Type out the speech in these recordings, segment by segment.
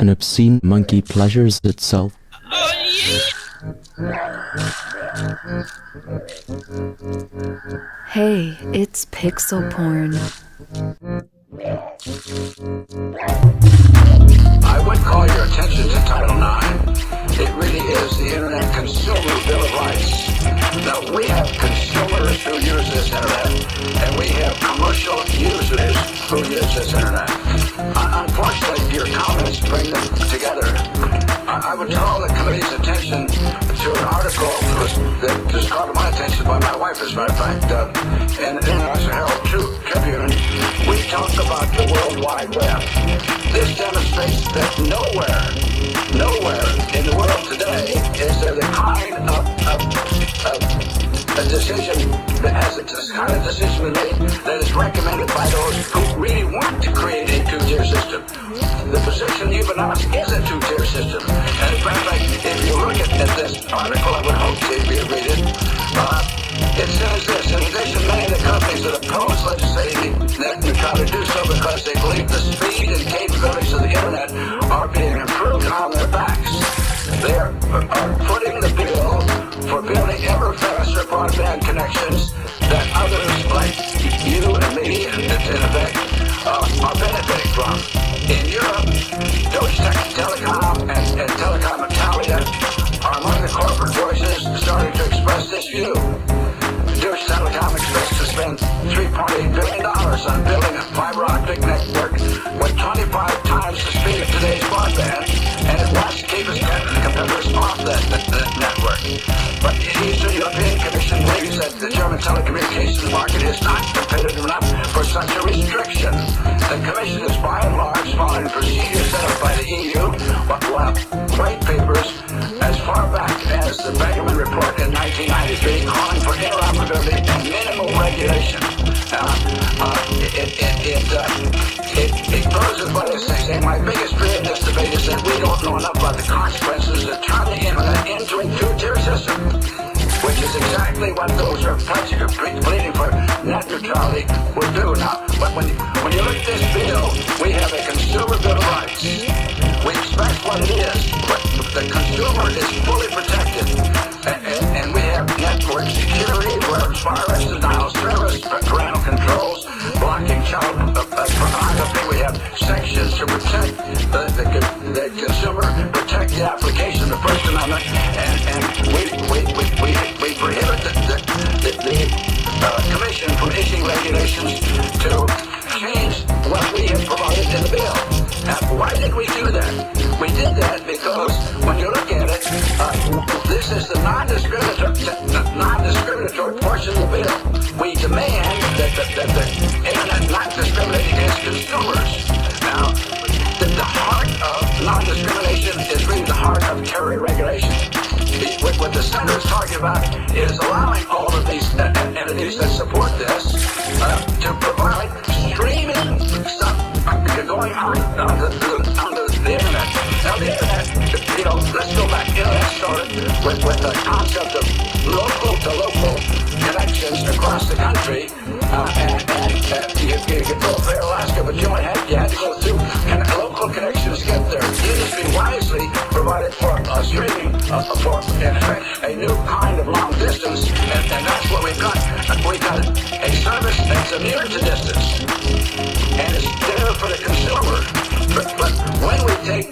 An obscene monkey pleasures itself. Hey, it's pixel porn. I would call your attention to Title IX. It really is the Internet Consumer Bill of Rights. Now, we have consumers who use this Internet, and we have commercial users who use this Internet. Unfortunately, your comments bring them together. I would call the committee's attention to an article that was called to my attention by my wife, as a matter of fact, in the International Herald Tribune. We talk about the World Wide Web. This demonstrates that nowhere in the world today is there the kind of a decision that has this kind of decision made that is recommended by those who really want to create a two-tier system. The position you've announced is a two-tier system. And in fact, if you look at this article, I would hope that you read it. It says this: in addition, many of the companies that oppose legislating net neutrality do so because they believe the speed and capabilities of the Internet are being improved on their backs. They are putting the bill for building ever faster broadband connections that others like you and me, in effect, are benefiting from. In Europe, Deutsche Telekom and Telecom Italia are among the corporate voices starting to express this view. Deutsche Telekom expects to spend $3.8 billion on building a fiber optic network with 25 times the speed of today's broadband, and it wants to keep its competitors off that network. But the Eastern European Commission believes that the German telecommunications market is not competitive enough for such a restriction. The Commission is by and large following procedures set up by the EU, while white papers as far back as the Begeman Report in 1993 calling for interoperability and minimal regulation. It closes by this thing saying, my biggest fear in this debate is that we don't know enough about the consequences that turn the Internet into a two-tier system, which is exactly what those who are pledging or pleading for net neutrality would do. Now, but when you look at this bill, we have a consumer bill of rights. We expect what it is, but the consumer is fully protected, and we have network security, where virus denial service, parental controls, blocking child pornography. We have sections to protect the consumer, protect the application of the First Amendment, and we prohibit the Commission from issuing regulations to change what we have provided in the bill. Now, why did we do that? We did that because when you look at it, this is the non-discriminatory portion of the bill. We demand that the Internet not discriminate against consumers. Now, the heart of non-discrimination is really the heart of carrier regulation. What the Senator is talking about is allowing all of these entities that support this to provide streaming stuff going on the Internet. Now, the Internet, let's go back. Internet started with the concept of local-to-local connections across the country, and you could go to Alaska, but you had to go through local connections to get there. The industry wisely provided for streaming for, in effect, a new kind of long distance, and that's what we've got. We've got a service that's immune to distance, and it's there for the consumer. But when we take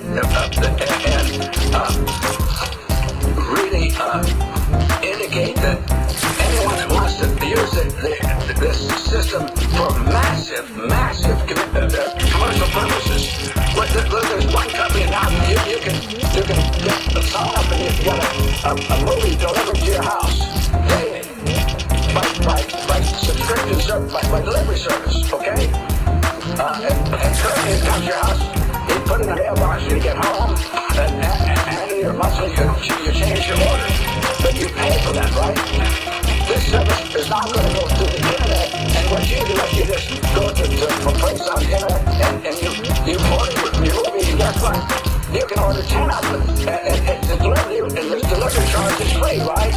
really indicate that anyone that wants to use this system for massive commercial purposes. Look, there's one company now you can sign up and you can get a movie delivered to your house daily by subscription service, by delivery service, okay? And currently it comes to your house, you put it in the mailbox, you get home, and in your monthly you change your order. But you pay for that, right? This service is not going to go through the Internet, and what you do is you just go to a place on the Internet and you order your movie, and guess what? You can order 10 of them, and the delivery charge is free, right?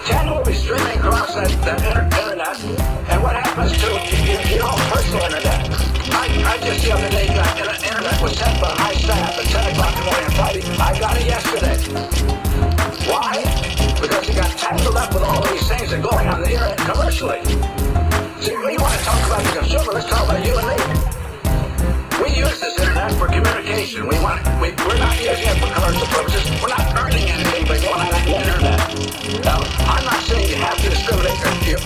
10 will be streaming across that internet. And what happens to your own personal internet? I just the other day got internet was sent by my staff at 10 o'clock in the morning on Friday. I got it yesterday. Why? Because it got tangled up with all these things that are going on the internet commercially. See, when you want to talk about the consumer, let's talk about you and me. We use this internet for communication. We're not using it for commercial purposes. We're not earning anything by going on the internet. Now, I'm not saying you have to discriminate if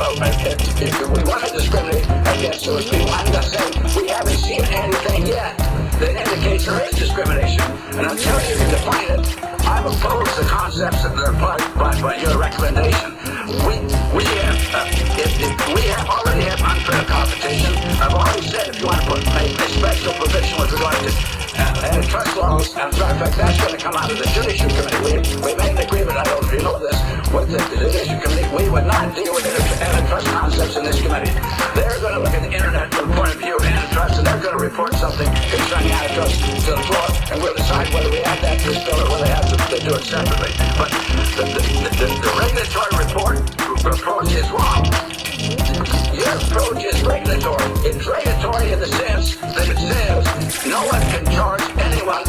we want to discriminate against those people. I'm not saying we haven't seen anything yet that indicates there is discrimination. And until you can define it, I'm opposed to concepts that are applied by your recommendation. We already have unfair competition. I've already said if you want to make a special provision with regard to antitrust laws, and as a matter of fact, that's going to come out of the Judicial Committee. We made an agreement, I don't know if you know this, with the Judicial Committee. We would not deal with antitrust concepts in this committee. They're going to look at the internet from the point of view of antitrust, and they're going to report something concerning antitrust to the floor, and we'll decide whether we add that to this bill or whether they do it separately. But the regulatory approach is wrong. Your approach is regulatory. It's regulatory in the sense that it says no one can charge anyone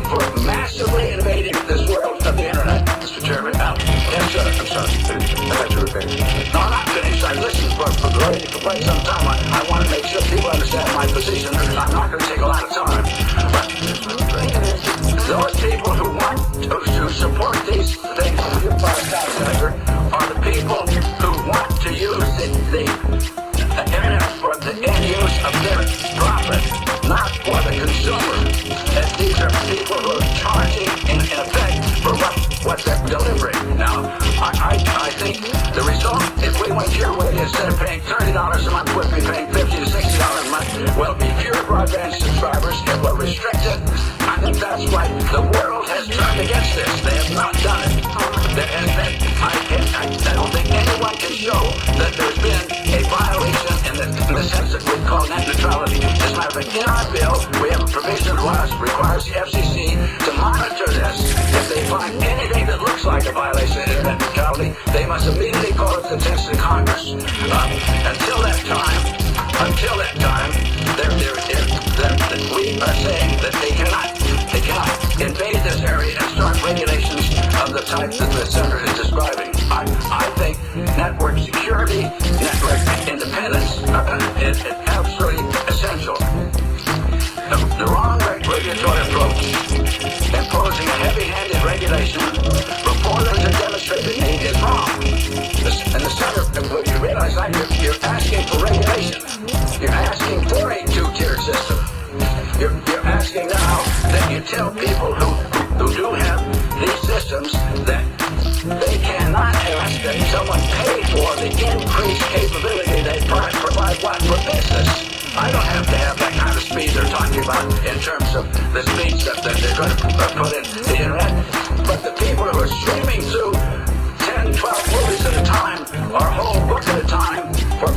for massively invading this world of the internet. Mr. Chairman, yes, sir. I'm sorry. I thought you were finished. No, I'm not finished. I've listened for quite some time. I want to make sure people understand my position. I'm not going to take a lot of time. But those people who want to support these things, you Senator, are the people who want to use the internet for the end use of their profit, not for the consumer. And these are people who are charging in effect for what they're delivering. Now, I think the result, if we went your way, instead of paying $30 a month, we'd be paying $50 to $60 a month. Well, be fewer broadband subscribers if we're restricted. I think that's why the world has turned against this. They have not done it. I don't think anyone can show that there's been a violation in the sense that we call net neutrality. As a matter of fact, in our bill, we have a provision that requires the FCC to monitor this. If they find anything that looks like a violation of internet neutrality, they must immediately call it to the attention of Congress. Until that time, we are saying that they cannot invade this area and start regulations of the type that the Senator is describing. I think network security, network independence is absolutely essential. The wrong regulatory approach, imposing a heavy-handed regulation before there's a demonstrated need, is wrong. And the Senator, you realize that you're asking for regulation. You're asking for a two-tier system. You're asking now that you tell people who do have these systems that they cannot ask that someone pay for the increased capability they provide for business. I don't have to have that kind of speed they're talking about in terms of the speeds that they're going to put in the internet. But the people who are streaming through 10, 12 movies at a time or a whole book at a time for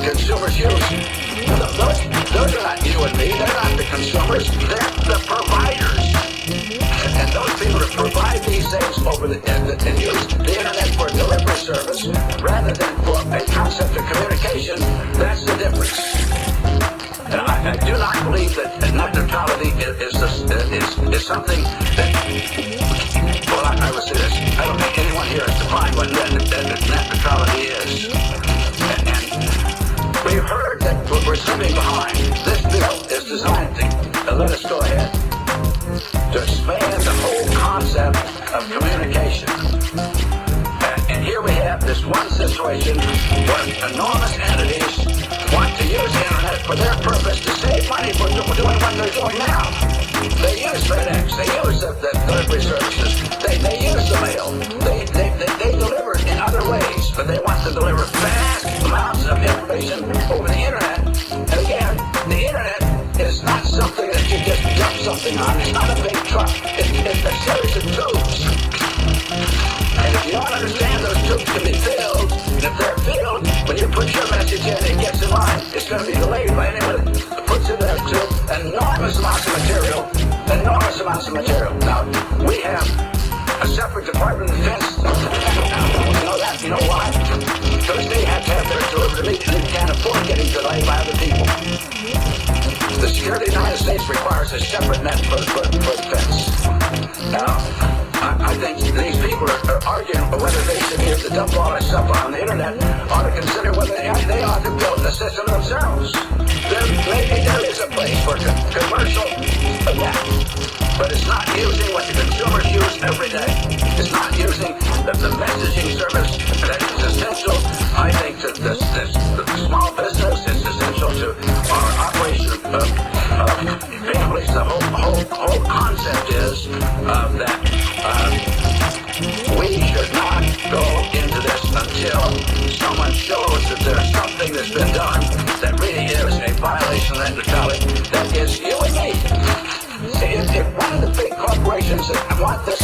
consumers' use, those are not you and me. They're not the consumers. They're the providers. And those people that provide these things over and use the internet for delivery service rather than for a concept of communication, that's the difference. And I do not believe that net neutrality is something that, well, I would say this, I don't think anyone here has defined what net neutrality is. And we've heard that we're slipping behind. This bill is designed to let us go ahead to expand the whole concept of communication. And here we have this one situation where enormous entities want to use the internet for their purpose to save money for doing what they're doing now. They use FedEx, they use the delivery services, they use the mail, they deliver in other ways, but they want to deliver vast amounts of information over the internet. And again, the internet is not something that you just dump something on. It's not a big truck. It's a series of tubes. And if you don't understand those tubes can be filled, and if they're filled, when you put your message in, it gets in line. It's going to be delayed by anyone that puts in that tube enormous amounts of material. Now, we have a separate Department of Defense. You know that? You know why? Because they have to have their delivery and they can't afford getting delayed by other people. The security of the United States requires a separate net for defense. Now, I think these people are arguing whether they should be able to dump all this stuff on the internet, ought to consider whether they ought to build the system themselves. Maybe there is a place for commercial attack, but it's not using what the consumers use every day. It's not using the messaging service that is essential, I think, to the small business. It's essential to our operation of families. The whole concept is that we should not go into this until someone shows that there's something that's been done that really is a violation of that neutrality. That is you and me. If one of the big corporations that want this